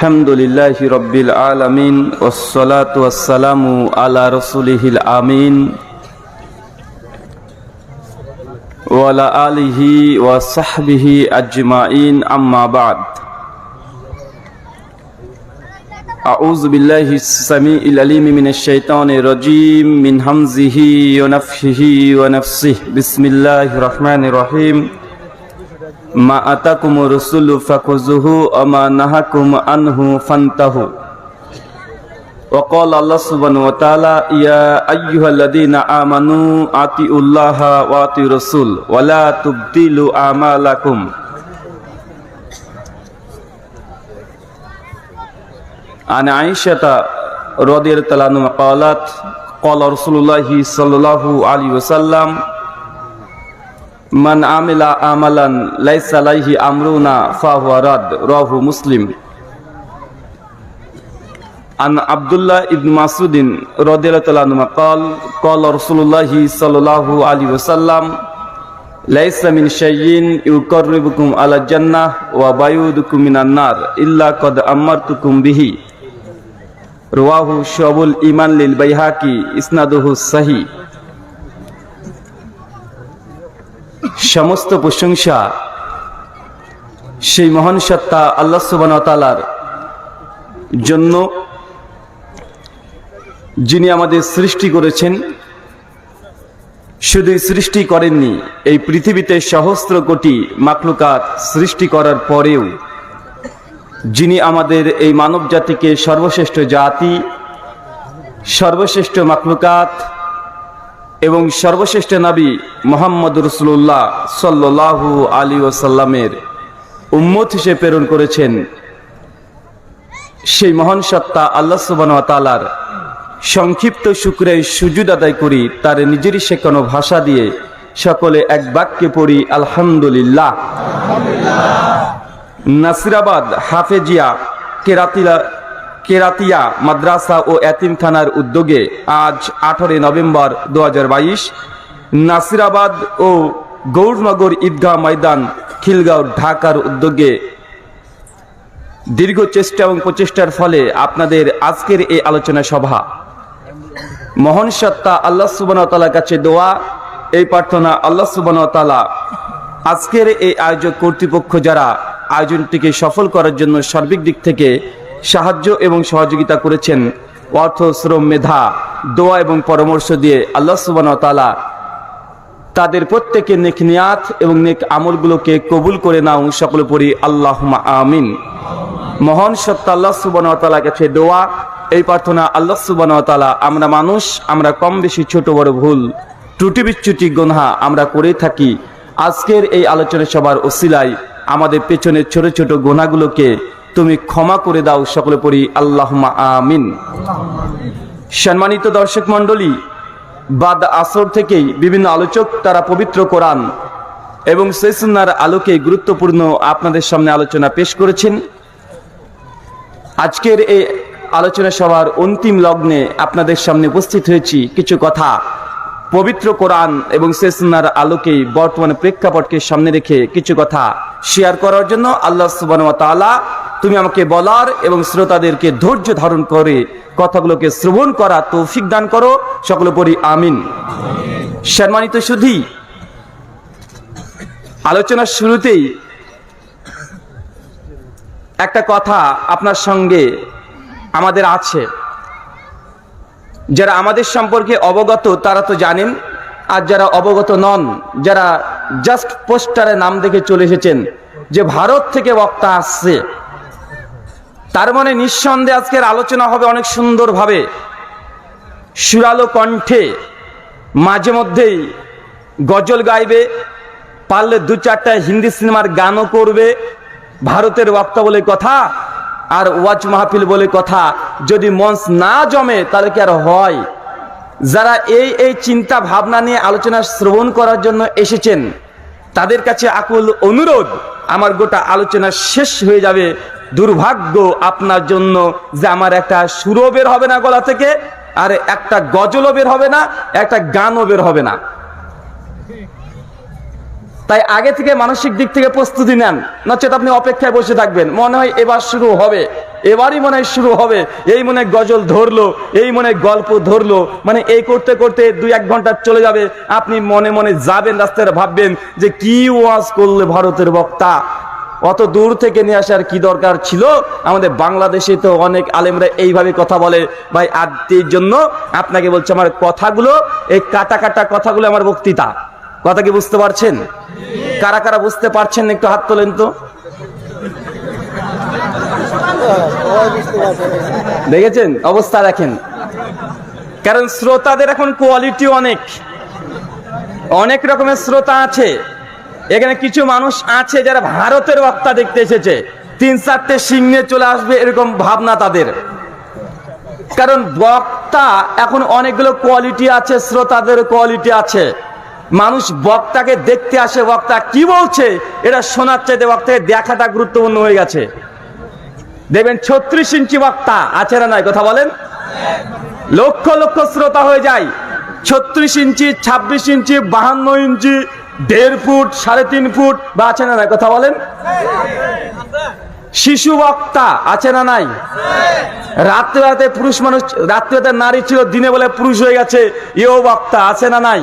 আলহামদুলিল্লাহি রাব্বিল আলামিন ওয়াসসালাতু ওয়াসসালামু আলা রাসূলিহিল আমিন ওয়া আলা আলিহি ওয়া সাহবিহি আজমাইন আম্মা বা'দ। আউযু বিল্লাহিস সামিউল আলিম মিনাশ শাইতানির রাজীম মিন হামজিহি ওয়া নাফখিহি ওয়া নাফসিহি। বিসমিল্লাহির রহমানির রহিম। মা আতাকুমুর রাসূলু ফাখুযুহু ওয়া মা নাহাকুম আনহু ফান্তাহু। ওয়া ক্বালা আল্লাহ সুবহানাহু ওয়া তাআলা ইয়া আইয়ুহাল্লাযীনা আমানু আতিউল্লাহা ওয়া আতিউর রাসূল ওয়া লা তুবতিলু আমালাকুম। আন আয়েশা রাদিয়াল্লাহু আনহা ক্বালাত ক্বালা রাসূলুল্লাহি সাল্লাল্লাহু আলাইহি ওয়াসাল্লাম মান আমিলা আমালান লাইসা আলাইহি আমরুনা ফাহুয়া রাদ। রাহু মুসলিম। আন আব্দুল্লাহ ইবনে মাসউদ রাদিয়াল্লাহু আনহু قال قال رسول الله صلى الله عليه وسلم ليس من شيء يقربكم على الجنة ويبعدكم من النار إلا قد أمرتكم به। رواه شعب الإيمان للبيهقي ইসনাদুহু সহিহ। সমস্ত প্রশংসা সেই মহান সত্তা আল্লাহ সুবহানাহু ওয়া তাআলার জন্য, যিনি আমাদের সৃষ্টি করেছেন। শুধু সৃষ্টি করেননি, এই পৃথিবীতে সহস্র কোটি মাখলুকাত সৃষ্টি করার পরেও যিনি আমাদের এই মানব জাতিকে সর্বশ্রেষ্ঠ জাতি, সর্বশ্রেষ্ঠ মাখলুকাত এবং সর্বশ্রেষ্ঠ নবী মুহাম্মদ রাসূলুল্লাহ সাল্লাল্লাহু আলাইহি ওয়াসাল্লামের উম্মত হিসেবে প্রেরণ করেছেন, সেই মহান সত্তা আল্লাহ সুবহানাহু ওয়া তাআলার সংক্ষিপ্ত শুকরে সুজুদ আদায় করি। তার নিজেরই শেখানো ভাষা দিয়ে সকলে এক বাক্যে পড়ি আলহামদুলিল্লাহ। নাসিরাবাদ হাফেজিয়া কেরাতিয়া মাদ্রাসা ও এতিমখানার উদ্যোগে আজ 18 নভেম্বর 2022 নাসিরাবাদ ও গৌরনগর ঈদগাহ ময়দান খিলগাঁও ঢাকার উদ্যোগে দীর্ঘ চেষ্টা এবং প্রচেষ্টার ফলে আপনাদের আজকের এই আলোচনা সভা, মহান সত্তা আল্লাহ সুবহানাহু ওয়া তাআলার কাছে দোয়া, এই প্রার্থনা আল্লাহ সুবহানাহু ওয়া তাআলা আজকের এই আয়োজক কর্তৃপক্ষ যারা আয়োজনটিকে সফল করার জন্য সার্বিক দিক থেকে সাহায্য এবং সহযোগিতা করেছেন, অর্থ, শ্রম, মেধা, দোয়া এবং পরামর্শ দিয়ে আল্লাহ সুবহানাহু ওয়া তাআলা তাদের প্রত্যেকের নেক নিয়াত এবং নেক আমলগুলোকে কবুল করে নাও। সকলে পড়ি আল্লাহুম্মা আমিন। মহান সত্তা আল্লাহ সুবহানাহু ওয়া তাআলার কাছে দোয়া, এই প্রার্থনা আল্লাহ সুবহানাহু ওয়া তাআলা আমরা মানুষ, আমরা কম বেশি ছোট বড় ভুল ত্রুটি বিচ্যুতি গুনাহ আমরা করে থাকি। আজকের এই আলোচনা সভার ওসিলায় আমাদের পেছনের ছোট ছোট গুনাহগুলোকে তুমি ক্ষমা করে দাও। সকলে পড়ি আল্লাহুম্মা আমিন। সম্মানিত দর্শক মণ্ডলী, বাদ আসর থেকেই বিভিন্ন আলোচক তারা পবিত্র কোরআন এবং সেই সুন্নাহর আলোকে গুরুত্বপূর্ণ আপনাদের সামনে আলোচনা পেশ করেছেন। আজকের এই আলোচনা সভার অন্তিম লগ্নে আপনাদের সামনে উপস্থিত হয়েছি কিছু কথা পবিত্র কোরআন এবং সেই সুন্নাহর আলোকে বর্তমানে প্রেক্ষাপটকে সামনে রেখে কিছু কথা শেয়ার করার জন্য। আল্লাহ সুবহানাহু ওয়া তাআলা তুমি আমাকে বলার এবং শ্রোতাদেরকে ধৈর্য ধারণ করে কথাগুলোকে শ্রবণ করা তৌফিক দান করো। সকলে পড়ি আমিন। সম্মানিত সুধী, আলোচনার শুরুতেই একটা কথা আপনার সঙ্গে আমাদের আছে। যারা আমাদের সম্পর্কে অবগত তারা তো জানেন, আর যারা অবগত নন, যারা জাস্ট পোস্টারে নাম দেখে চলে এসেছেন যে ভারত থেকে বক্তা আসছে, তার মানে নিঃসন্দেহে আজকের আলোচনা হবে অনেক সুন্দরভাবে, সুরালো কণ্ঠে, মাঝে মধ্যেই গজল গাইবে, পারলে 2-4টা হিন্দি সিনেমার গানও করবে। ভারতের বক্তা বলে কথা আর ওয়াজ মাহফিল বলে কথা, যদি মঞ্চ না জমে তাহলে কি আর হয়? যারা এই চিন্তা ভাবনা নিয়ে আলোচনা শ্রবণ করার জন্য এসেছেন তাদের কাছে আকুল অনুরোধ, আমার গোটা আলোচনা শেষ হয়ে যাবে, দুর্ভাগ্য আপনার জন্য যে আমার একটা সুরও বের হবে না গলা থেকে, আর একটা গজলও বের হবে না, একটা গানও বের হবে না। তাই আগে থেকে মানসিক দিক থেকে প্রস্তুতি নেন, নচেত আপনি অপেক্ষায় বসে থাকবেন, মনে হয় এবার শুরু হবে, এবারই মনে হয় শুরু হবে, এই মনে গজল ধরলো, এই মনে গল্প ধরলো, মানে এই করতে করতে 2-1 ঘন্টা চলে যাবে। আপনি মনে মনে যাবেন রাস্তায়, ভাববেন যে কি ওয়াজ করলে ভারতের বক্তা, অত দূর থেকে নিয়ে আসার কি দরকার ছিল? আমাদের বাংলাদেশে তো অনেক আলেমরা এইভাবে কথা বলে। ভাই আত্মীর জন্য আপনাকে বলছে, আমার কথাগুলো, এই কাটা কাটা কথাগুলো আমার বক্তৃতা। কথা কি বুঝতে পারছেন? কারা কারা বুঝতে পারছেন একটু হাত তোলেন তো। দেখেছেন অবস্থা, দেখেন। কারণ শ্রোতাদের এখন কোয়ালিটি অনেক অনেক রকমের শ্রোতা আছে। এখানে কিছু মানুষ আছে যারা ভারতের বক্তা দেখতে এসেছে, 3-4টে সিং নিয়ে চলে আসবে এরকম ভাবনা তাদের। কারণ বক্তা এখন অনেকগুলো কোয়ালিটি আছে, শ্রোতাদের কোয়ালিটি আছে। মানুষ বক্তাকে দেখতে আসে, বক্তা কি বলছে এটা শোনার চাইতে বক্তাকে দেখাটা গুরুত্বপূর্ণ হয়ে গেছে। দেখবেন 36 ইঞ্চি বক্তা আছে না নাই, কথা বলেন। লক্ষ লক্ষ শ্রোতা হয়ে যায়। 36 ইঞ্চি, 26 ইঞ্চি, 52 ইঞ্চি, 1.5 ফুট, 3.5 ফুট বা আছে না নাই, কথা বলেন। শিশু বক্তা আছে না নাই? রাত্রিবেলাতে পুরুষ মানুষ, রাত্রিবেলাতে নারী ছিল, দিনে বলে পুরুষ হয়ে গেছে, এও বক্তা আছে না নাই?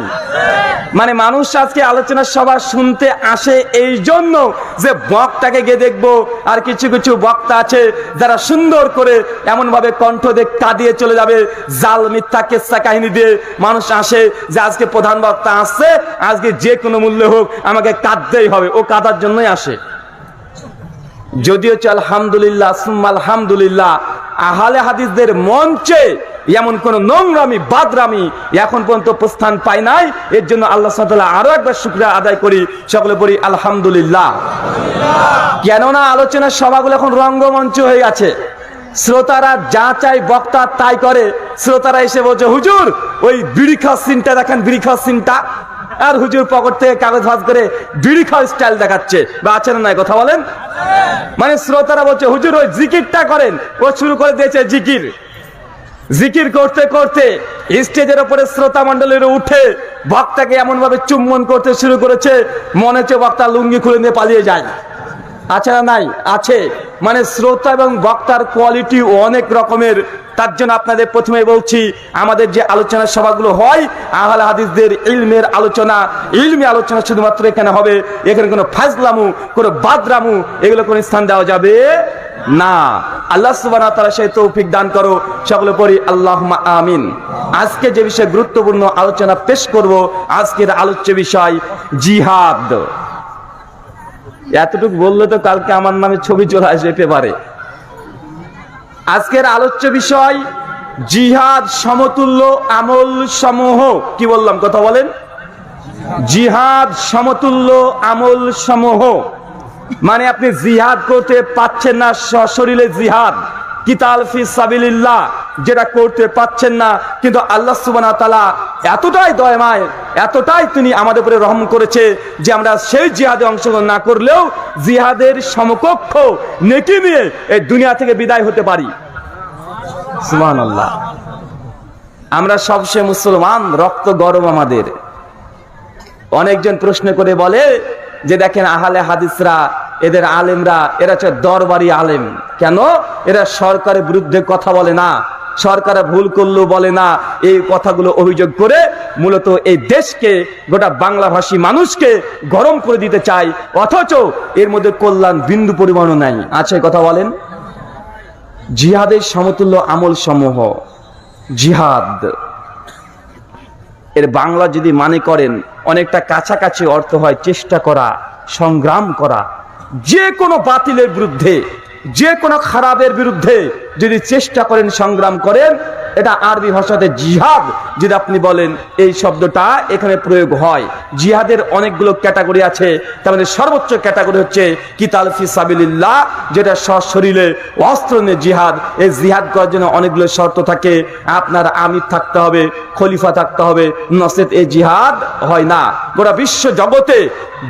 মানে মানুষ আজকে আলোচনা সভা শুনতে আসে এই জন্য যে বক্তাকে গিয়ে দেখবো। আর কিছু কিছু বক্তা আছে যারা সুন্দর করে এমন ভাবে কণ্ঠ দিয়ে কাঁদিয়ে চলে যাবে, জাল মিথ্যা কেচ্ছা কাহিনী দিয়ে মানুষ আসে যে আজকে প্রধান বক্তা আসছে, আজকে যে কোনো মূল্যে হোক আমাকে কাঁদতেই হবে। ও কাঁদার জন্যই আসে। যদিও আলহামদুলিল্লাহ সুম্মা আলহামদুলিল্লাহ, আহলে হাদিসদের মঞ্চে এমন কোন নোংরামি বাদরামি এখন পর্যন্ত প্রস্থান পায় নাই। এর জন্য আল্লাহ সুবহানাহু ওয়া তাআলা আরো একবার শুকরিয়া আদায় করি, সকলে বলি আলহামদুলিল্লাহ। কেননা আলোচনার সভাগুলো এখন রঙ্গমঞ্চ হয়ে গেছে। শ্রোতারা যা চাই বক্তা তাই করে। শ্রোতারা এসে বলছে, হুজুর ওই বিড়ি খাওয়ার সিনটা দেখেন, বিড়ি খাওয়ার সিনটা। আর হুজুর পকেট থেকে কাগজ ভাঁজ করে বিড়ি খাওয়ার স্টাইল দেখাচ্ছে, বা আছে না নাই, কথা বলেন। মানে শ্রোতারা বলছে, হুজুর ওই জিকিরটা করেন। ও শুরু করে দিয়েছে জিকির। জিকির করতে করতে স্টেজের উপরে শ্রোতা মণ্ডলীর উঠে বক্তাকে এমন ভাবে চুম্বন করতে শুরু করেছে, মনে হচ্ছে বক্তা লুঙ্গি খুলে নিয়ে পালিয়ে যায়। আছে না নাই? আছে। মানে শ্রোতা এবং বক্তার কোয়ালিটি অনেক রকমের। তার জন্য আপনাদের প্রথমে বলছি, আমাদের যে আলোচনা সভাগুলো হয় আহলে হাদিসদের ইলমের আলোচনা, ইলমি আলোচনা শুধুমাত্র এখানে হবে। এখানে কোনো ফাজলামু, কোনো বাদরামু এগুলো কোনো স্থান দেওয়া যাবে না। আল্লাহ সুবহানাহু ওয়া তাআলা সেই তৌফিক দান করো, সকলে পড়ি আল্লাহুম্মা আমিন। আজকে যে বিষয়ে গুরুত্বপূর্ণ আলোচনা পেশ করব, আজকের আলোচ্য বিষয় জিহাদ। এতটুকু বললে তো কালকে আমার নামে ছবি চলে আসবে পেপারে। আজকের আলোচ্য বিষয় জিহাদ সমতুল্য আমল সমূহ। কি বললাম, কথা বলেন। জিহাদ সমতুল্য আমল সমূহ মানে আপনি জিহাদ করতে পাচ্ছেন না, সশরীরে জিহাদ, কিতাল ফি সাবিলিল্লাহ, যেটা করতে পাচ্ছেন না, কিন্তু আল্লাহ সুবহানাহু ওয়া তাআলা এতটাই দয়াময়, এতটাই তিনি আমাদের উপরে রহম করেছে যে আমরা সেই জিহাদে অংশগ্রহণ না করলেও জিহাদের সমকক্ষ নেকি নিয়ে এই দুনিয়া থেকে বিদায় হতে পারি। সুবহানাল্লাহ। আমরা সবচেয়ে মুসলমান, রক্ত গরম আমাদের। অনেকজন প্রশ্ন করে বলে যে দেখেন আহলে হাদিসরা, এদের আলেমরা, এরা হচ্ছে দরবারি আলেম। কেন? এরা সরকারের বিরুদ্ধে কথা বলে না, সরকারে ভুল করলেও বলে না। এই কথাগুলো অভিযোগ করে মূলত এই দেশকে, গোটা বাংলাভাষী মানুষকে গরম করে দিতে চায়, অথচ এর মধ্যে কল্যাণ বিন্দু পরিমাণও নাই। আছে, কথা বলেন। জিহাদের সমতুল্য আমল সমূহ। জিহাদ এর বাংলা যদি মানে করেন, অনেকটা কাছাকাছি অর্থ হয় চেষ্টা করা, সংগ্রাম করা। যে কোনো বাতিলের বিরুদ্ধে, যে কোনো খারাপের বিরুদ্ধে যদি চেষ্টা করেন, সংগ্রাম করেন, এটা আরবি ভাষাতে জিহাদ যদি আপনি বলেন, এই শব্দটা এখানে প্রয়োগ হয়। জিহাদের অনেকগুলো ক্যাটাগরি আছে, তার মধ্যে সর্বোচ্চ ক্যাটাগরি হচ্ছে কিতাল ফি সাবিলিল্লাহ, যেটা সশরীরে অস্ত্র নিয়ে জিহাদ। এই জিহাদ করার জন্য অনেকগুলো শর্ত থাকে। আপনার আমির থাকতে হবে, খলিফা থাকতে হবে, নচেত এই জিহাদ হয় না। গোটা বিশ্ব জগতে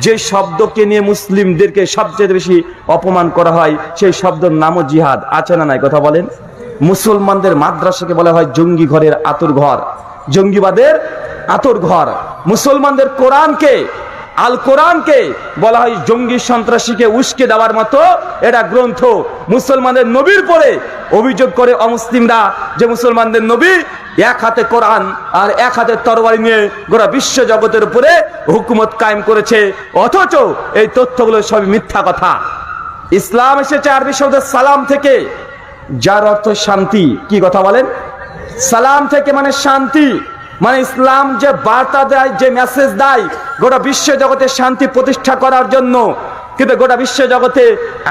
যে শব্দকে নিয়ে মুসলিমদেরকে সবচেয়ে বেশি অপমান করা হয়, সেই শব্দের নামও জিহাদ। আছে না নাই, কথা বলেন। মুসলমানদের মাদ্রাসাকে বলা হয় জঙ্গি ঘরের আতুর ঘর, জঙ্গিবাদের আতুর ঘর। মুসলমানদের কোরআনকে আল কোরআনকে বলা হয় জঙ্গি সন্ত্রাসীকে উস্কে দেওয়ার মতো এটা গ্রন্থ। মুসলমানদের নবীর পরে অভিযোগ করে অমুসলিমরা যে মুসলমানদের নবী এক হাতে কোরআন আর এক হাতে তরবারি নিয়ে গোটা বিশ্ব জগতের উপরে হুকুমত কায়েম করেছে, অথচ এই তথ্যগুলো সবই মিথ্যা কথা। ইসলাম এসেছে আরবি শব্দ সালাম থেকে, যার অর্থ শান্তি। কি কথা বলেন? সালাম থেকে মানে শান্তি, মানে ইসলাম যে বার্তা দেয়, যে মেসেজ দেয় গোটা বিশ্ব জগতে শান্তি প্রতিষ্ঠা করার জন্য। কিন্তু গোটা বিশ্ব জগতে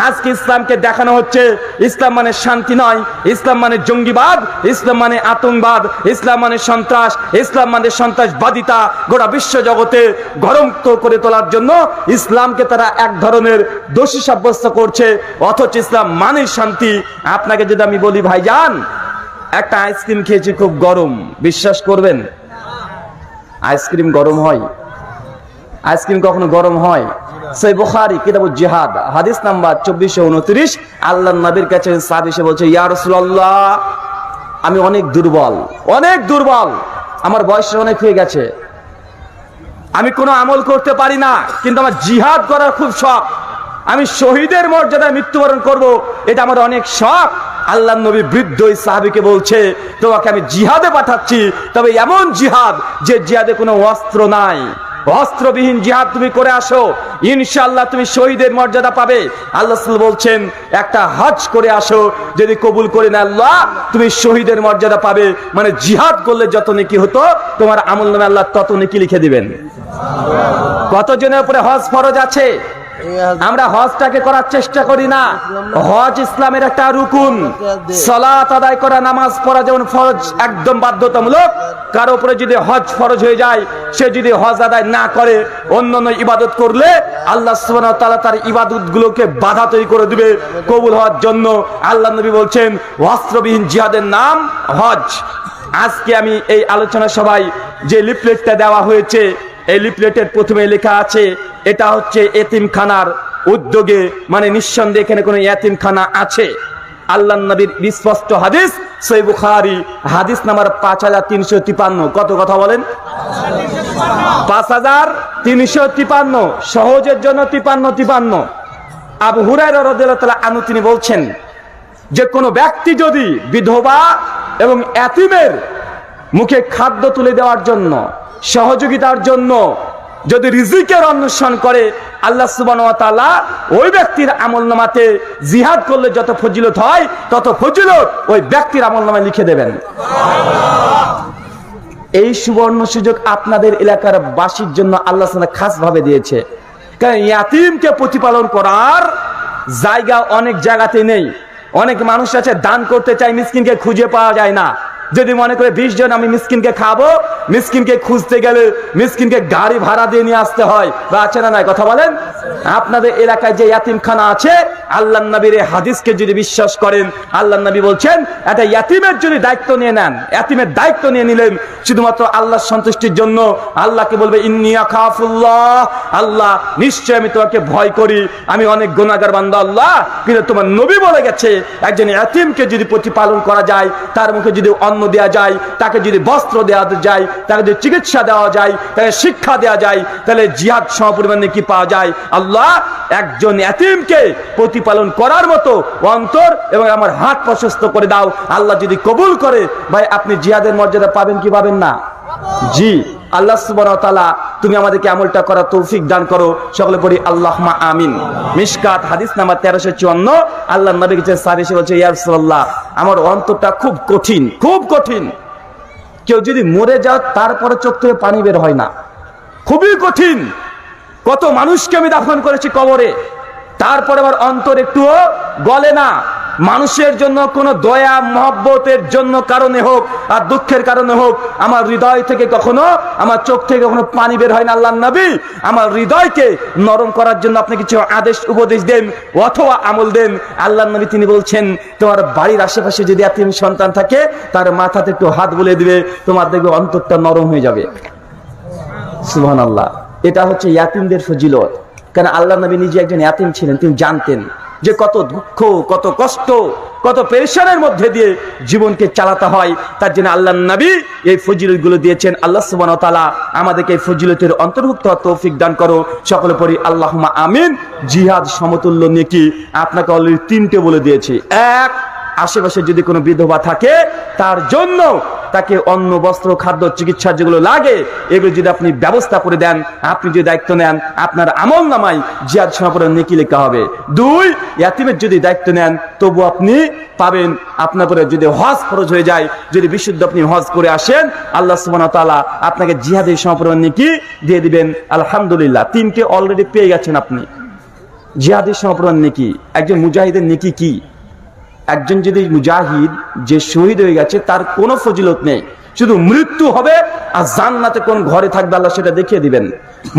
আজকে ইসলামকে দেখানো হচ্ছে ইসলাম মানে শান্তি নয়, ইসলাম মানে জঙ্গিবাদ, ইসলাম মানে আতঙ্কবাদ, ইসলাম মানে সন্ত্রাস, ইসলাম মানে সন্ত্রাসবাদিতা। গোটা বিশ্ব জগতে গরম করে তোলার জন্য ইসলামকে তারা এক ধরনের দোষী সাব্যস্ত করছে, অথচ ইসলাম মানে শান্তি। আপনাকে যদি আমি বলি ভাইজান, একটা আইসক্রিম খেয়েছি খুব গরম, বিশ্বাস করবেন? আইসক্রিম গরম হয়? আইসক্রিম কখনো গরম হয়? সহিহ বুখারী কিতাবুল জিহাদ হাদিস নাম্বার 2429, আল্লাহর নবীর কাছে সাহাবী এসে বলছে, ইয়া রাসূলুল্লাহ, আমি অনেক দুর্বল, অনেক দুর্বল, আমার বয়স অনেক হয়ে গেছে, আমি কোনো আমল করতে পারি না, কিন্তু আমার জিহাদ করার খুব শখ, আমি শহীদের মর্যাদায় মৃত্যুবরণ করব, এটা আমার অনেক শখ। আল্লাহর নবী বৃদ্ধ ওই সাহাবীকে বলছে, তোমাকে আমি জিহাদে পাঠাচ্ছি, তবে এমন জিহাদ যে জিহাদে কোনো অস্ত্র নাই, অস্ত্রবিহীন জিহাদ তুমি করে আসো, ইনশাআল্লাহ তুমি শহীদের মর্যাদা পাবে। আল্লাহ রাসূল বলছেন, একটা হজ করে আসো, যদি কবুল করে না আল্লাহ তুমি শহীদের মর্যাদা পাবে। মানে জিহাদ করলে যত নেকি হতো, তোমার আমলনামে আল্লাহ তত নেকি লিখে দিবেন। কতজনের উপরে হজ ফরজ আছে? আমরা হজটাকে করার চেষ্টা করি না। হজ ইসলামের একটা রুকুন, সালাত আদায় করা, নামাজ পড়া যেমন ফরজ, একদম বাধ্যতামূলক। কারো উপরে যদি হজ ফরজ হয়ে যায়, সে যদি হজ আদায় না করে অন্যান্য ইবাদত করলে আল্লাহ সুবহানাহু ওয়া তাআলা তার ইবাদতগুলোকে বাধা তৈরি করে দিবে কবুল হওয়ার জন্য। আল্লাহ নবী বলছেন, অস্ত্রবিহীন জিহাদের নাম হজ। আজকে আমি এই আলোচনা সভায় যে লিফলেটটা দেওয়া হয়েছে, এই লিফলেটের প্রথমে লেখা আছে এটা হচ্ছে এতিমখানার উদ্যোগে, মানে নিঃসন্দেহে এখানে কোনো এতিমখানা আছে। আল্লাহর নবীর স্পষ্ট হাদিস, সহিহ বুখারী হাদিস নাম্বার 5353। কত কথা বলেন? 5353। সহজের জন্য 53। আবু হুরায়রা রাদিয়াল্লাহু তাআলা আনহু তিনি বলছেন যে কোনো ব্যক্তি যদি বিধবা এবং এতিমের মুখে খাদ্য তুলে দেওয়ার জন্য, সহযোগিতার জন্য যদি রিজিকের অন্বেষণ করে, আল্লাহ সুবহানাহু ওয়া তাআলা ওই ব্যক্তির আমলনামাতে জিহাদ করলে যত ফজিলত হয় তত ফজিলত ওই ব্যক্তির আমলনামায় লিখে দেবেন। এই সুবর্ণ সুযোগ আপনাদের এলাকার বাসীর জন্য আল্লাহ সুবহানাহু খাস ভাবে দিয়েছে। কারণ ইয়াতিমকে প্রতিপালন করার জায়গা অনেক জায়গাতে নেই। অনেক মানুষ আছে দান করতে চায়, মিসকিনকে খুঁজে পাওয়া যায় না। যদি মনে করে 20 জন আমি মিসকিনকে খাবো, মিসকিনকে খুঁজতে গেলে মিসকিনকে গাড়ি ভাড়া দিয়ে নিয়ে আসতে হয়, বা আছে না নাই? কথা বলেন। আপনাদের এলাকায় যে ইয়াতিমখানা আছে, আল্লাহর নবীর এই হাদিসকে যদি বিশ্বাস করেন, আল্লাহর নবী বলছেন এটা ইয়াতিমের যদি দায়িত্ব নিয়ে নেন, ইয়াতিমের দায়িত্ব নিয়ে নিলেন শুধুমাত্র আল্লাহর সন্তুষ্টির জন্য, আল্লাহকে বলবে ইন্নী আখাফুল্লাহ, আল্লাহ নিশ্চয় আমি তোমাকে ভয় করি, আমি অনেক গুনাহগার বান্দা আল্লাহ। কিন্তু তোমার নবী বলে গেছে একজন ইয়াতিমকে যদি প্রতিপালন করা যায়, তার মুখে যদি অন্ন দেওয়া যায়, তাকে যদি বস্ত্র দেওয়া যায়, তাকে যদি চিকিৎসা দেওয়া যায়, তাকে শিক্ষা দেওয়া যায়, তাহলে জিহাদ সমপরিমাণে কি পাওয়া যায়। আল্লাহ একজন ইয়াতিমকে প্রতিপালন করার মতো অন্তর এবং আমার হাত প্রশস্ত করে দাও। আল্লাহ যদি কবুল করে, ভাই আপনি জিহাদের মর্যাদা পাবেন কি পাবেন না? জি। আল্লাহ সুবহানাহু ওয়া তাআলা তুমি আমাদেরকে আমলটা করার তৌফিক দান করো। সকলে পড়ি আল্লাহুম্মা আমিন। মিশকাত হাদিস নাম্বার 1354। আল্লাহর নবী কাছে সাহাবী এসে বলছে, ইয়া রাসূলুল্লাহ, আমার অন্তরটা খুব কঠিন, খুব কঠিন। কেউ যদি মরে যায় তারপরে চোখ থেকে পানি বের হয় না, খুবই কঠিন। কত মানুষকে আমি দাফন করেছি কবরে, তারপরে আমার অন্তর একটুও গলে না। মানুষের জন্য কোন দয়া মহব্বতের জন্য কারণে হোক আর দুঃখের কারণে হোক, আমার হৃদয় থেকে কখনো, আমার চোখ থেকে কখনো পানি বের হয় না। আল্লাহর নবী আমার হৃদয়কে নরম করার জন্য আপনি কিছু আদেশ উপদেশ দেন অথবা আমল দেন। আল্লাহর নবী তিনি বলছেন, তোমার বাড়ির আশেপাশে যদি এতিম সন্তান থাকে, তার মাথাতে একটু হাত বুলিয়ে দিবে, তোমার দেখবে অন্তরটা নরম হয়ে যাবে। সুবহানাল্লাহ। এটা হচ্ছে ইয়াতিমদের ফজিলত। কারণ আল্লাহর নবী নিজে একজন ইয়াতিম ছিলেন, তিনি জানতেন যে কত দুঃখ, কত কষ্ট কত পেরেশানের মধ্যে দিয়ে জীবনকে চালাতে হয়। তার জন্য আল্লাহর নবী এই ফজিলতগুলো দিয়েছেন। আল্লাহ সুবহানাহু ওয়া তাআলা আমাদেরকে এই ফজিলতের অন্তর্ভুক্ত তৌফিক দান করো। সকলে পড়ি আল্লাহুম্মা আমিন। জিহাদ সমতুল্য নেকি আপনাকে অলরেডি 3টে বলে দিয়েছি। এক, আশেপাশে যদি কোনো বিধবা থাকে তার জন্য তাকে অন্ন, বস্ত্র, খাদ্য, চিকিৎসা যেগুলো লাগে এগুলো যদি আপনি ব্যবস্থা করে দেন, আপনি যদি দায়িত্ব নেন, আপনার আমল নামায় জিহাদ সমাপনের নেকি লেখা হবে। 2, ইয়াতিমের যদি দায়িত্ব নেন তবু আপনি পাবেন। আপনার উপরে যদি হজ খরচ হয়ে যায়, যদি বিশুদ্ধ আপনি হজ করে আসেন, আল্লাহ সুবহানাহু ওয়া তাআলা আপনাকে জিহাদের সমাপনের নেকি দিয়ে দিবেন। আলহামদুলিল্লাহ, 3টে অলরেডি পেয়ে গেছেন আপনি। জিহাদের সমাপনের নেকি, একজন মুজাহিদের নেকি কি? একজন যদি মুজাহিদ যে শহীদ হয়ে গেছে তার কোনো ফজিলত নেই, শুধু মৃত্যু হবে আর জান্নাতে কোন ঘরে থাকবে আল্লাহ সেটা দেখিয়ে দিবেন।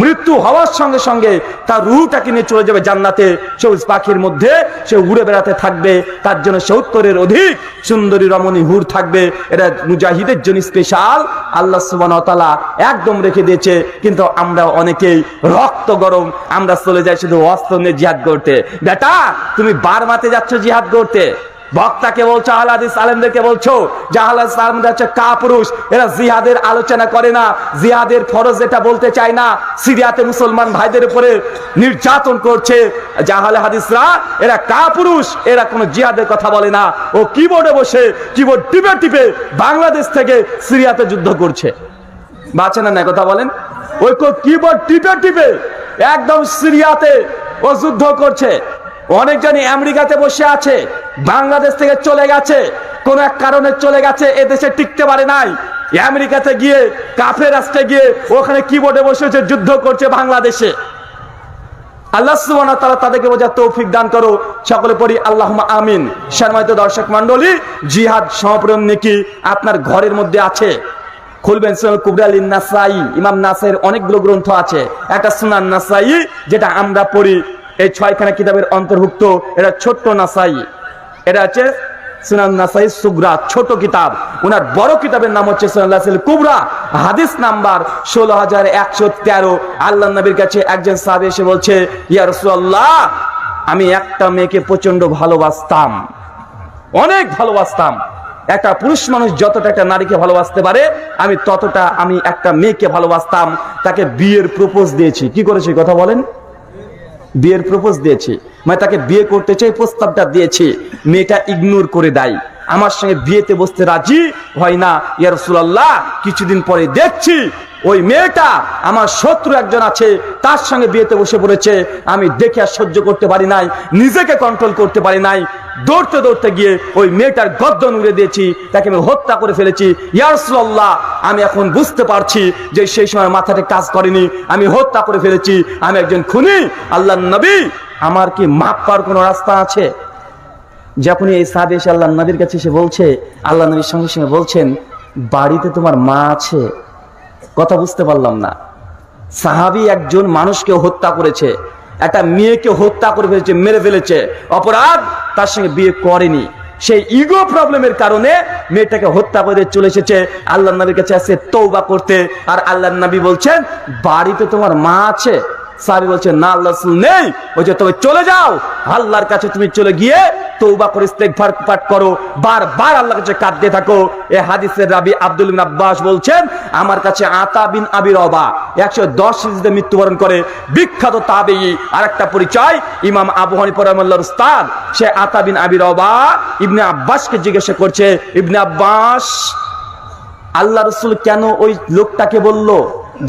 মৃত্যু হওয়ার সঙ্গে সঙ্গে তার রূহটাকে নিয়ে চলে যাবে জান্নাতে, সবুজ পাখির মধ্যে সে উড়ে বেড়াতে থাকবে। তার জন্য 70-এর অধিক সুন্দরী রমণী হুর থাকবে। এটা মুজাহিদের জন্য স্পেশাল আল্লাহ সুবহানাহু ওয়া তাআলা একদম রেখে দিয়েছে। কিন্তু আমরা অনেকেই রক্ত গরম, আমরা চলে যাই শুধু অস্ত্র নিয়ে জিহাদ করতে। বেটা তুমি বারমাতে যাচ্ছ জিহাদ করতে, বক্তাকে বলছো, আহলে হাদিস আলেমদেরকে বলছো যে আহলে হাদিস আলেমরা হচ্ছে কাপুরুষ, এরা জিহাদের আলোচনা করে না, জিহাদের ফরজ এটা বলতে চায় না, সিরিয়াতে মুসলমান ভাইদের উপরে নির্যাতন করছে। যে আহলে হাদিসরা এরা কাপুরুষ, এরা কোনো জিহাদের কথা বলে না। ও কিবোর্ডে বসে কিবোর্ড টিপে টিপে বাংলাদেশ থেকে সিরিয়াতে যুদ্ধ করছে। বাঁচে না না কথা বলেন? ওই কিবোর্ড টিপে টিপে একদম সিরিয়াতে ও যুদ্ধ করছে। অনেকজনই আমেরিকাতে বসে আছে, বাংলাদেশ থেকে চলে গেছে, কোন এক কারণে চলে গেছে, এদেশে টিকতে পারে নাই। আমেরিকাতে গিয়ে কাফের রাষ্ট্রে গিয়ে ওখানে কিবোর্ডে বসে যুদ্ধ করছে বাংলাদেশে। আল্লাহ সুবহানাহু ওয়া তাআলা তাদেরকে বোঝার তৌফিক দান করো। সকলে পড়ি আল্লাহুম্মা আমিন। সম্মানিত দর্শক মণ্ডলী, জিহাদ সমাপন নেকি আপনার ঘরের মধ্যে আছে। খুলবেন সুনান কুবরা লিন নাসাই, ইমাম নাসাইয়ের অনেকগুলো গ্রন্থ আছে। একটা সুনান নাসাই যেটা আমরা পড়ি, এই 6খানা কিতাবের অন্তর্ভুক্ত। এটা ছোট্ট নাসাই, এটা হচ্ছে সুনান নাসাই সুগরা, ছোট কিতাব। ওনার বড় কিতাবের নাম হচ্ছে সুনান নাসাই কুবরা, হাদিস নাম্বার 16113। আল্লাহর নবীর কাছে একজন সাহাবী এসে বলছে, ইয়া রাসূলুল্লাহ, আমি একটা মেয়েকে প্রচন্ড ভালোবাসতাম, অনেক ভালোবাসতাম। একটা পুরুষ মানুষ যতটা একটা নারীকে ভালোবাসতে পারে, আমি ততটা আমি একটা মেয়েকে ভালোবাসতাম। তাকে বিয়ের প্রপোজ দিয়েছি। কি করেছি কথা বলেন? বিয়ের প্রপোজ দিয়েছি, মানে তাকে বিয়ে করতে চাই, প্রস্তাবটা দিয়েছি। মেয়েটা ইগনোর করে দেয়, আমার সঙ্গে বিয়েতে বসতে রাজি হয় না। ইয়া রাসূলুল্লাহ, কিছুদিন পরে দেখছি ওই মেয়েটা আমার শত্রু একজন আছে, তার সঙ্গে বিয়েতে বসে পড়েছে। আমি দেখে আর সহ্য করতে পারি নাই, নিজেকে কন্ট্রোল করতে পারি নাই। দৌড়তে দৌড়তে গিয়ে ওই মেয়েটার গর্দন উড়ে দিয়েছি, তাকে আমি হত্যা করে ফেলেছি। ইয়া রাসূলুল্লাহ, আমি এখন বুঝতে পারছি যে সেই সময় মাথাটা কাজ করেনি, আমি হত্যা করে ফেলেছি, আমি একজন খুনি। আল্লাহর নবী, আমার কি মাপ পাওয়ার কোনো রাস্তা আছে? যখনই এই সাহাবী এসে আল্লাহর নবীর কাছে এসে বলছে, আল্লাহর নবীর সঙ্গে সঙ্গে বলছেন, বাড়িতে তোমার মা আছে? কথা বুঝতে পারলাম না। সাহাবী একজন মানুষকে হত্যা করেছে, একটা মেয়েকে হত্যা করে ফেলেছে, মেরে ফেলেছে, অপরাধ, তার সঙ্গে বিয়ে করেনি। সেই ইগো প্রবলেমের কারণে মেয়েটাকে হত্যা করে চলে এসেছে আল্লাহর নবীর কাছে আসে তওবা করতে। আর আল্লাহর নবী বলছেন, বাড়িতে তোমার মা আছে? সাহাবী বলছে, না আল্লাহর রাসূল নেই। বলছে, তবে চলে যাও, আল্লাহর কাছে তুমি চলে গিয়ে তওবা করে ইস্তেগফার পাঠ করো, বারবার আল্লাহর কাছে কাঁদতে থাকো। এই হাদিসের রাবী আব্দুল ইবনে আব্বাস বলছেন, আমার কাছে আতা বিন আবি রবা 110 হিজরিতে মৃত্যুবরণ করে, বিখ্যাত তাবেঈ। আরেকটা পরিচয়, ইমাম আবু হানিফা রাহিমাহুল্লাহর উস্তাদ, সে আতা বিন আবি রবা ইবনে আব্বাসকে জিজ্ঞাসা করছে, ইবনে আব্বাস, আল্লাহ রাসূল কেন ওই লোকটাকে বলল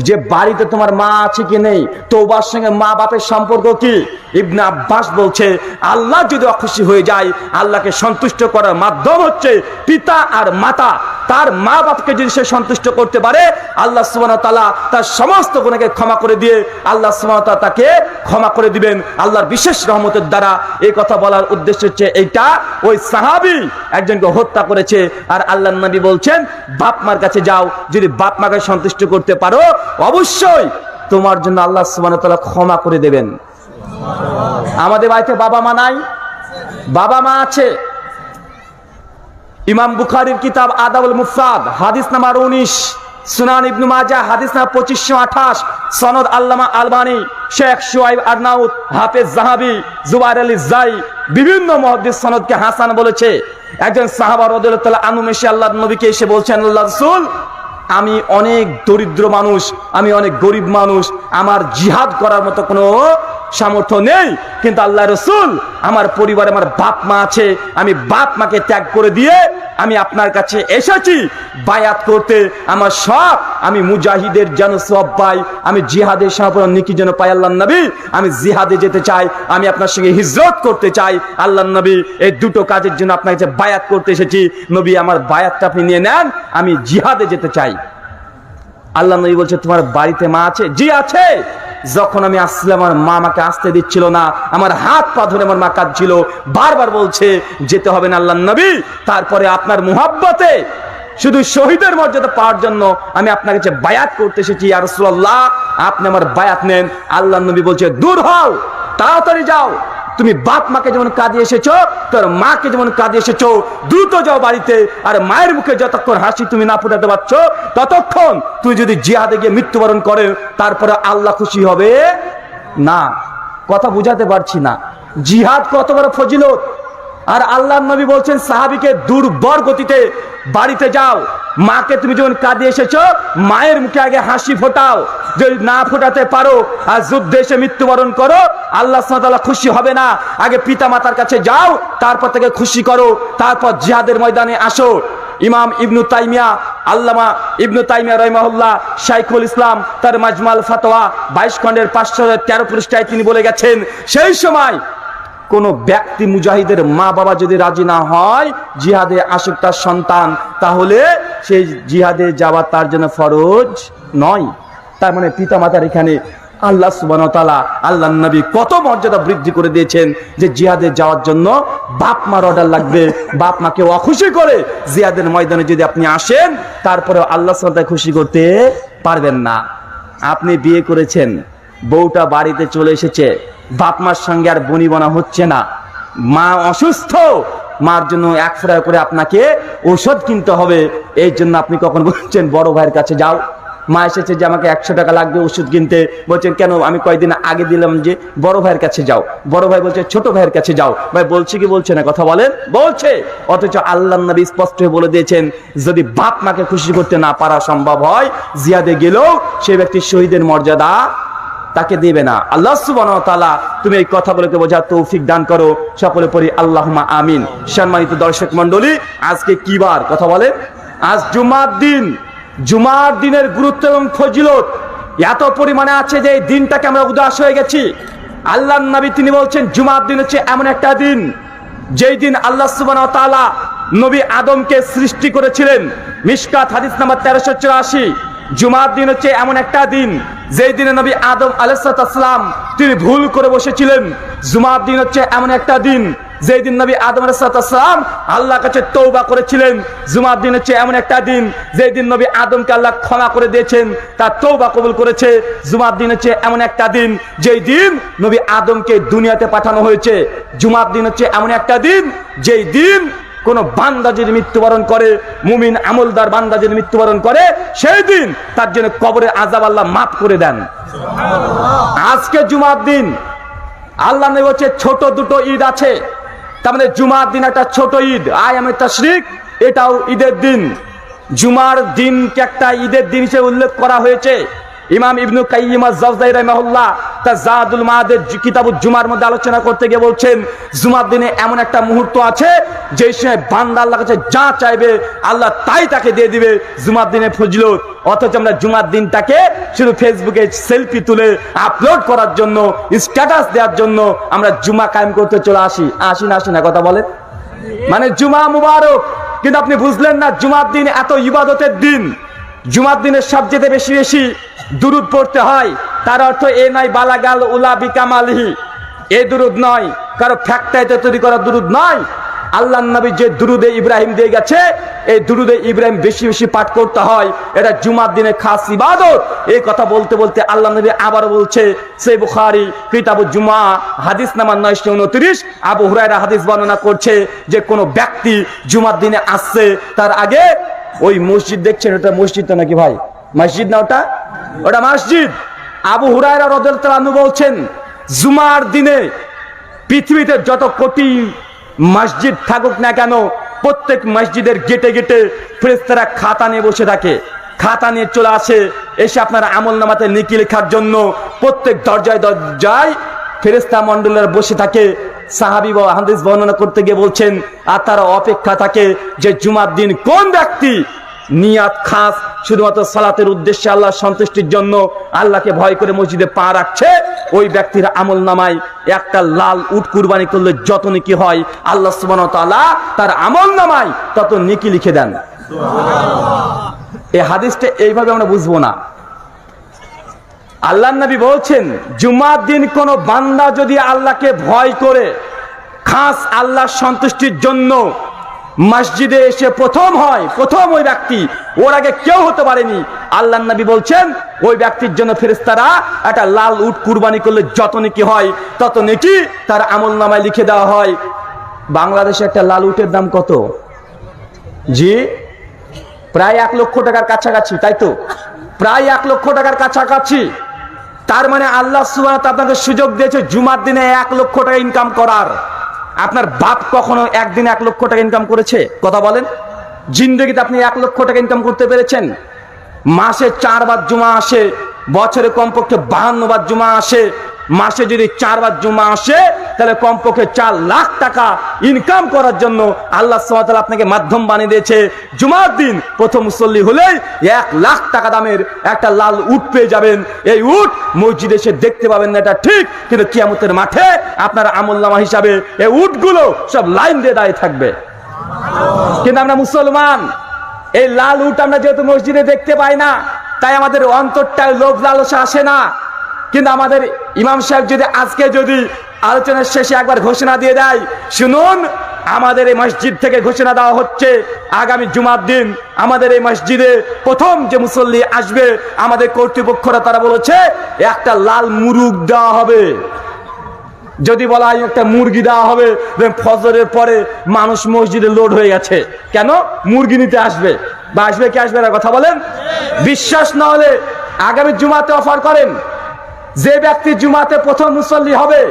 যে বাড়িতে তোমার মা আছে কি নেই? তওবার সঙ্গে মা বাপের সম্পর্ক কি? ইবনে আব্বাস বলছে, আল্লাহ যদি অখুশি হয়ে যায়, আল্লাহকে সন্তুষ্ট করার মাধ্যম হচ্ছে পিতা আর মাতা। তার মা বাপকে যদি সে সন্তুষ্ট করতে পারে, আল্লাহ সুবহানাহু ওয়া তাআলা তার সমস্ত গুনাহকে ক্ষমা করে দিয়ে আল্লাহ সুবহানাহু ওয়া তাআলা তাকে ক্ষমা করে দিবেন আল্লাহর বিশেষ রহমতের দ্বারা। এই কথা বলার উদ্দেশ্য হচ্ছে এইটা, ওই সাহাবী একজনকে হত্যা করেছে, আর আল্লাহর নবী বলছেন, বাপ মার কাছে যাও, যদি বাপ মাকে সন্তুষ্ট করতে পারো, অবশ্যই তোমার জন্য আল্লাহ সুবহানাহু ওয়া তাআলা ক্ষমা করে দেবেন। আমাদের বাড়িতে বাবা মা নাই? বাবা মা আছে। ইমাম বুখারীর কিতাব আদাবুল মুফরাদ হাদিস নাম্বার 19, সুনান ইবনে মাজাহ হাদিস নাম্বার 2528, সনদ আল্লামা আলবানী শেখ শুআইব আরনাউত, হাফেজ জাহাবি, জুবাইর আলী জাই বিভিন্ন মুহাদ্দিস সনদকে হাসান বলেছে। একজন সাহাবা রাদিয়াল্লাহু তাআলা আনহু এসে আল্লাহর নবীকে এসে বলছেন, আল্লাহর রাসূল, আমি অনেক দরিদ্র মানুষ, আমি অনেক গরিব মানুষ, আমার জিহাদ করার মতো কোনো সামর্থ্য নেই, কিন্তু আল্লাহ রাসূল আমার পরিবারে আমার বাপ মা আছে, আমি বাপ মাকে ত্যাগ করে দিয়ে আমি আপনার কাছে এসেছি বায়াত করতে। আমার সব আমি মুজাহিদের যেন সওয়াব পাই, আমি জিহাদের সমাপন নেকি যেন পাই। আল্লাহর নবী, আমি জিহাদে যেতে চাই, আমি আপনার সঙ্গে হিজরত করতে চাই। আল্লাহর নবী, এই দুটো কাজের জন্য আপনার কাছে বায়াত করতে এসেছি। নবী, আমার বায়াতটা আপনি নিয়ে নেন, আমি জিহাদে যেতে চাই। আল্লাহ নবী বলছে, তোমার বাড়িতে মা আছে? জি আছে। যখন আমি আসলাম আমার মা আমাকে আসতে দিচ্ছিল না, আমার হাত পা ধরে আমার মা কাঁদছিল, বারবার বলছে যেতে হবে না আল্লাহর নবী। তারপরে আপনার মুহাব্বতে শুধু শহীদের মর্যাদা পাওয়ার জন্য আমি আপনার কাছে বায়াত করতে এসেছি, ইয়া রাসূলুল্লাহ আপনি আমার বায়াত নেন। আল্লাহর নবী বলছে, দূর হও, তাড়াতাড়ি যাও, তুমি বাপ মাকে যেমন কাঁদিয়ে এসেছো, তোর মাকে যেমন কাঁদিয়ে এসেছো, দ্রুত যাও বাড়িতে। আর মায়ের মুখে যতক্ষণ হাসি তুমি না ফুটাতে পারছো, ততক্ষণ তুই যদি জিহাদে গিয়ে মৃত্যুবরণ করে, তারপরে আল্লাহ খুশি হবে না। কথা বুঝাতে পারছি না, জিহাদ কত বড় ফজিলত। আর আল্লাহর নবী বলছেন সাহাবীকে, দুর্বর গতিতে বাড়িতে যাও, মাকে তুমি যখন কাঁদিয়ে এসেছো, মায়ের মুখে আগে হাসি ফোটাও। যদি না ফোটাতে পারো আর যুদ্ধে এসে মৃত্যুবরণ করো, আল্লাহ সুবহানাহু ওয়া তাআলা খুশি হবে না। আগে পিতা মাতার কাছে যাও, তারপর থেকে খুশি করো, তারপর জিহাদের ময়দানে আসো। ইমাম ইবনু তাইমিয়া, আল্লামা ইবনু তাইমিয়া রাহিমাহুল্লাহ, শাইখুল ইসলাম তার মাজমাল ফাতোয়া 22 খণ্ডের 513 পৃষ্ঠায় তিনি বলে গেছেন, সেই সময় কোন ব্যক্তি মুজাহিদের মা বাবা যদি রাজি না হয় জিহাদে আসুক তার সন্তান, তাহলে সেই জিহাদে যাওয়া তার জন্য ফরজ নয়। তার মানে পিতা মাতার এখানে আল্লাহ সুবহানাহু ওয়া তাআলা, আল্লাহর নবী কত মর্যাদা বৃদ্ধি করে দিয়েছেন যে জিহাদে যাওয়ার জন্য বাপ মার অর্ডার লাগবে। বাপ মাকে অখুশি করে জিহাদের ময়দানে যদি আপনি আসেন, তারপরে আল্লাহ সুবহানাহু ওয়া তাআলা খুশি করতে পারবেন না। আপনি বিয়ে করেছেন, বউটা বাড়িতে চলে এসেছে, বাপ মার সঙ্গে আর বনিবনা হচ্ছে না, মা অসুস্থ, মার জন্য 1 ফোঁটা করে আপনাকে ঔষধ কিনতে হবে। এই জন্য আপনি কখন বলছেন বড় ভাইয়ের কাছে যাও? মা এসেছে যে আমাকে 100 টাকা লাগবে ওষুধ কিনতে, বলছেন কেন? আমি কয়েকদিন আগে দিলাম যে বড় ভাইয়ের কাছে যাও। বড় ভাই বলছে ছোট ভাইয়ের কাছে যাও। ভাই বলছে কি বলছে না? কথা বলেন, বলছে। অথচ আল্লাহর নবী স্পষ্ট হয়ে বলে দিয়েছেন, যদি বাপ মাকে খুশি করতে না পারা সম্ভব হয়, জিহাদে গেলেও সেই ব্যক্তি শহীদের মর্যাদা তাকে দেবে না। আল্লাহ সুবহানাহু ওয়া তাআলা তুমি এই কথাগুলোকে বোঝার তৌফিক দান করো। সকলে পড়ি আল্লাহুম্মা আমিন। সম্মানিত দর্শক মণ্ডলী, আজকে কি বার? কথা বলে, আজ জুমার দিন। জুমার দিনের গুরুত্ব এবং ফজিলত এত পরিমাণে আছে যে এই দিনটাকে আমরা উদাস হয়ে গেছি। আল্লাহর নবী তিনি বলছেন, জুমার দিন হচ্ছে এমন একটা দিন যেই দিন আল্লাহ সুবহানাহু ওয়া তাআলা নবী আদমকে সৃষ্টি করেছিলেন। মিশকাত হাদিস নাম্বার 1384। জুমার দিন হচ্ছে এমন একটা দিন যেই দিনে নবী আদম আলাইহিস সালাম তিনি ভুল করে বসেছিলেন। জুমার দিন হচ্ছে এমন একটা দিন যেই দিন নবী আদম আলাইহিস সালাম আল্লাহর কাছে তওবা করেছিলেন। জুমার দিন হচ্ছে এমন একটা দিন যেই দিন নবী আদমকে আল্লাহ ক্ষমা করে দিয়েছেন, তার তওবা কবুল করেছে। জুমার দিন হচ্ছে এমন একটা দিন যেই দিন নবী আদমকে দুনিয়াতে পাঠানো হয়েছে। জুমার দিন হচ্ছে এমন একটা দিন যেই দিন কোন বান্দা যদি মৃত্যুবরণ করে, মুমিন আমলদার বান্দা যদি মৃত্যুবরণ করে, সেই দিন তার জন্য কবরে আযাব আল্লাহ মাফ করে দেন। আজকে জুমার দিন। আল্লাহ নবী বলছে ছোট দুটো ঈদ আছে, তার মানে জুমার দিন একটা ছোট ঈদ, আয়ামে তাশরিক, এটাও ঈদের দিন। জুমার দিনকে একটা ঈদের দিন হিসেবে উল্লেখ করা হয়েছে। ইমাম ইবনু কাইয়িম আয-জাওযায়ী রাহিমাহুল্লাহ তার জাদুল মাআদের কিতাবুল জুমার মধ্যে আলোচনা করতে গিয়ে বলছেন, জুমার দিনে এমন একটা মুহূর্ত আছে যে সময় বান্দা আল্লাহর কাছে যা চাইবে আল্লাহ তাই তাকে দিয়ে দিবে। জুমার দিনে ফজিলত। অথচ আমরা জুমার দিনটাকে শুধু ফেসবুকে সেলফি তুলে আপলোড করার জন্য, স্ট্যাটাস দেওয়ার জন্য আমরা জুমা কায়েম করতে চলে আসি না? কথা বলেন। মানে জুমা মুবারক, কিন্তু আপনি বুঝলেন না জুমার দিন এত ইবাদতের দিন। জুমার দিনে সবচেয়ে বেশি দুরুদ পড়তে হয়। তার অর্থ এ নয় বালাগাল উলা বিকামালিহি, এই দুরুদ নয়, কারো ফ্যাক্টরিতে তৈরি করা দুরুদ নয়। আল্লাহর নবী যে দুরুদে ইব্রাহিম দিয়ে গেছে, এই দুরুদে ইব্রাহিম বেশি পাঠ করতে হয়। এটা জুমার দিনে খাস ইবাদত। এই কথা বলতে বলতে আল্লাহ নবী আবার বলছে, সহিহ বুখারী কিতাবুল জুমা হাদিস নাম্বার 929, আবু হুরায়রা হাদিস বর্ণনা করছে যে কোন ব্যক্তি জুমার দিনে আসছে, তার আগে ওই মসজিদ দেখছেন, ওটা মসজিদ তো নাকি ভাই? মসজিদ না ওটা? ওটা মসজিদ। আবু হুরায়রা রাদিয়াল্লাহু আনহু বলছেন, জুমার দিনে পৃথিবীতে যত কোটি মসজিদ থাকুক না কেন, প্রত্যেক মসজিদের গেটে গেটে ফেরেশতারা খাতা নিয়ে বসে থাকে। খাতা নিয়ে চলে আসে, এসে আপনার আমলনামাতে নেকি লেখার জন্য প্রত্যেক দরজায় দরজায় ফেরেশতা মণ্ডলীরা বসে থাকে। সাহাবী বা হাদিস বর্ণনা করতে গিয়ে বলছেন, আর তারা অপেক্ষা থাকে যে জুমার দিন কোন ব্যক্তি নিয়াত খাস শুধুমাত্র সালাতের উদ্দেশ্যে আল্লাহর সন্তুষ্টির জন্য আল্লাহকে ভয় করে মসজিদে পা রাখছে, ওই ব্যক্তির আমল নামায় একটা লাল উট কুরবানি করলে যত নেকি হয় আল্লাহ সুবহানাহু ওয়া তাআলা তার আমল নামায় তত নেকি লিখে দেন। এই হাদিসটা এইভাবে আমরা বুঝবো না। আল্লাহর নবী বলছেন, জুমার দিন কোন বান্দা যদি আল্লাহকে ভয় করে খাস আল্লাহর সন্তুষ্টির জন্য মসজিদে এসে প্রথম ওই ব্যক্তি, ওর আগে কেউ হতে পারেনি, আল্লাহর নবী বলছেন ওই ব্যক্তির জন্য ফেরেশতারা একটা লাল উট কুরবানি করলে যত নেকি হয় তত নেকি তার আমল নামায় লিখে দেওয়া হয়। বাংলাদেশে একটা লাল উটের দাম কত? জি, প্রায় 1 লক্ষ টাকার কাছাকাছি, তাই তো? প্রায় 1 লক্ষ টাকার কাছাকাছি। তার মানে আল্লাহ সুবহানাহু ওয়া তাআলা আপনাকে সুযোগ দিয়েছে জুমার দিনে 1 লক্ষ টাকা ইনকাম করার। আপনার বাপ কখনো একদিনে 1 লক্ষ টাকা ইনকাম করেছে? কথা বলেন। জিন্দেগিতে আপনি 1 লক্ষ টাকা ইনকাম করতে পেরেছেন? মাসে 4 বার জুমা আসে, বছরে কমপক্ষে 52 বার জুমা আসে। মাসে যদি 4 বার জুমা আসে তাহলে কমপক্ষে 4 লাখ টাকা ইনকাম করার জন্য আল্লাহ সুবহানাহু ওয়া তাআলা আপনাকে মাধ্যম বানিয়ে দিয়েছে। জুমার দিন প্রথম মুসল্লি হলেই 1 লাখ টাকা দামের একটা লাল উট পেয়ে যাবেন। এই উট মসজিদে এসে দেখতে পাবেন না, এটা ঠিক, কিন্তু কিয়ামতের মাঠে আপনার আমলনামা হিসাবে এই উটগুলো সব লাইন দিয়ে দাঁড়িয়ে থাকবে। কিন্তু আমরা মুসলমান, এই লাল উট আমরা যেহেতু মসজিদে দেখতে পাই না, তাই আমাদের অন্তরটায় লোভ লালসা আসে না। কিন্তু আমাদের ইমাম সাহেব যদি আজকে যদি আলোচনার শেষে একবার ঘোষণা দিয়ে দেয়, শুনুন আমাদের এই মসজিদ থেকে ঘোষণা দেওয়া হচ্ছে আগামী জুমার দিন আমাদের এই মসজিদে প্রথম যে মুসল্লি আসবে, আমাদের কর্তৃপক্ষরা তারা বলেছে একটা লাল মুরগ দেওয়া হবে। যদি বলা হয় একটা মুরগি দেওয়া হবে, ফজরের পরে মানুষ মসজিদে লোড হয়ে গেছে, কেন? মুরগি নিতে আসবে। বা আসবে কি আসবে না, কথা বলেন। বিশ্বাস না হলে আগামী জুমাতে অফার করেন, যে ব্যক্তি জুমাতে প্রথম মুসল্লি হবে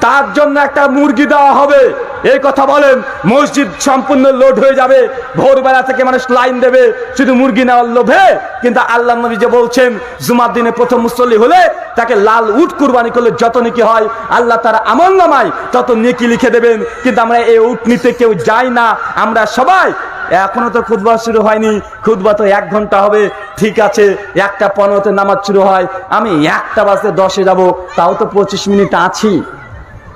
তার জন্য একটা মুরগি দেওয়া হবে। এই কথা বলেন, মসজিদ সম্পূর্ণ লোড হয়ে যাবে। ভোরবেলা থেকে মানুষ লাইন দেবে শুধু মুরগি নেওয়ার লোভে। কিন্তু আল্লাহর নবী যে বলছেন জুমার দিনে প্রথম মুসল্লি হলে তাকে লাল উট কুরবানি করলে যত নেকি হয় আল্লাহ তার আমলনামায় তত নেকি লিখে দেবেন। কিন্তু আমরা এই উট নিতে কেউ যাই না। আমরা সবাই, এখনো তো খুতবা শুরু হয়নি, খুতবা তো 1 ঘন্টা হবে, ঠিক আছে 1:15 নামাজ শুরু হয়, আমি 1:10 যাব, তাও তো 25 মিনিট আছি।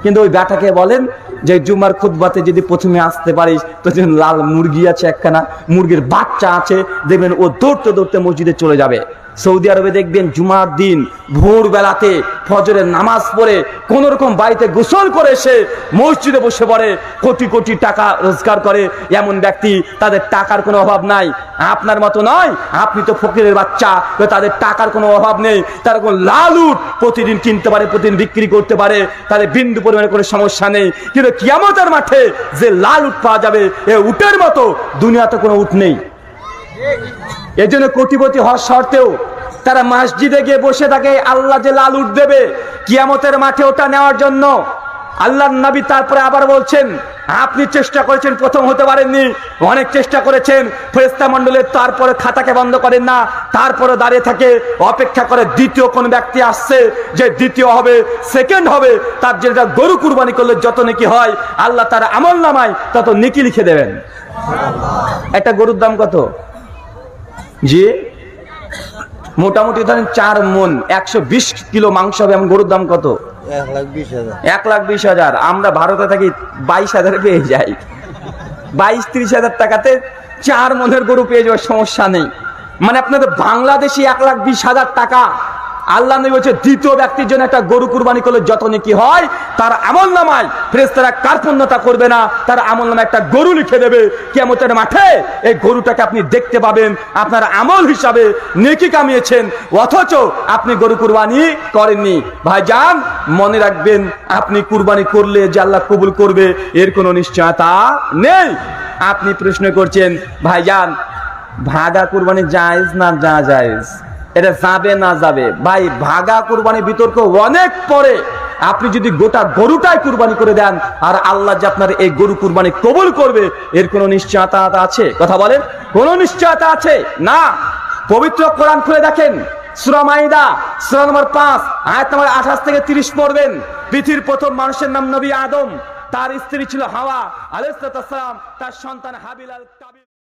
কিন্তু ওই ব্যাটাকে বলেন যে জুমার খুতবাতে যদি প্রথমে আসতে পারিস তো লাল মুরগি আছে, একখানা মুরগির বাচ্চা আছে, দেখবেন ও দৌড়তে দৌড়তে মসজিদে চলে যাবে। সৌদি আরবে দেখবেন জুমার দিন ভোর বেলাতে ফজরের নামাজ পড়ে কোন রকম বাড়িতে গোসল করে এসে মসজিদে বসে পড়ে, কোটি কোটি টাকা রোজগার করে এমন ব্যক্তি, তাদের টাকার কোনো অভাব নাই। আপনার মতো নয়, আপনি তো ফকিরের বাচ্চা, তো তাদের টাকার কোনো অভাব নেই। তারা কোনো লাল উট প্রতিদিন কিনতে পারে, প্রতিদিন বিক্রি করতে পারে, তাদের বিন্দু পরিমাণে কোনো সমস্যা নেই। কিন্তু কিয়ামতের মাঠে যে লাল উট পাওয়া যাবে, এ উটের মতো দুনিয়াতে কোনো উট নেই। এই জন্য কোটিপতি হওয়ার শর্তেও তারা মসজিদে গিয়ে বসে থাকে, আল্লাহ যে লাল উট দেবে কিয়ামতের মাঠে ওটা নেওয়ার জন্য। আল্লাহর নবী তারপরে আবার বলছেন, আপনি চেষ্টা করেছেন, প্রথম হতে পারেননি, অনেক চেষ্টা করেছেন, ফেরেশতা মণ্ডলের তারপরে খাতাকে বন্ধ করেন না, তারপরে দাঁড়িয়ে থাকে অপেক্ষা করে দ্বিতীয় কোন ব্যক্তি আসছে, যে দ্বিতীয় হবে, সেকেন্ড হবে, তার যেটা গরু কুরবানি করলে যত নেকি হয় আল্লাহ তার আমলনামায় তত নেকি লিখে দেবেন। একটা গরুর দাম কত? জি, মোটামুটি ধরেন 4 মণ 120 কিলো মাংস হবে, এমন গরুর দাম কত? 1,20,000। আমরা ভারতে থাকি 22,000 পেয়ে যাই। 22-30 হাজার টাকাতে 4 মণের গরু পেয়ে যাওয়ার সমস্যা নেই। মানে আপনাদের বাংলাদেশি 1,20,000 টাকা। আল্লাহ নবী বলছে দ্বিতীয় ব্যক্তির জন্য একটা গরু কুরবানি করলে যত নেকি হয় তার আমলনামায় ফেরেশতারা কার্পণ্যতা করবে না, তার আমলনামায় একটা গরু লিখে দেবে। কিয়ামতের মাঠে এই গরুটাকে আপনি দেখতে পাবেন, আপনার আমল হিসাবে নেকি কামিয়েছেন, অথচ আপনি গরু কুরবানি করেননি। ভাইজান মনে রাখবেন, আপনি কুরবানি করলে যে আল্লাহ কবুল করবে এর কোনো নিশ্চয়তা নেই। আপনি প্রশ্ন করছেন ভাইজান ভাগা কুরবানি জায়েজ না না জায়েজ? এটা যাবে না যাবে? ভাই ভাগা কুরবানি বিতর্ক অনেক পরে। আপনি যদি গোটা গরুটাই কুরবানি করে দেন আর আল্লাহ যে আপনার এই গরু কুরবানি কবুল করবে, এর কোনো নিশ্চয়তা আছে? কথা বলেন, কোনো নিশ্চয়তা আছে না। পবিত্র কোরআন খুলে দেখেন, সূরা মাইদা সূরা নম্বর 5 আয়াত নম্বর 28 থেকে 30 পড়বেন। পৃথিবীর প্রথম মানুষের নাম নবী আদম, তার স্ত্রী ছিল হাওয়া আলাইহিস সালাম, তার সন্তান হাবিল আল কাবিল।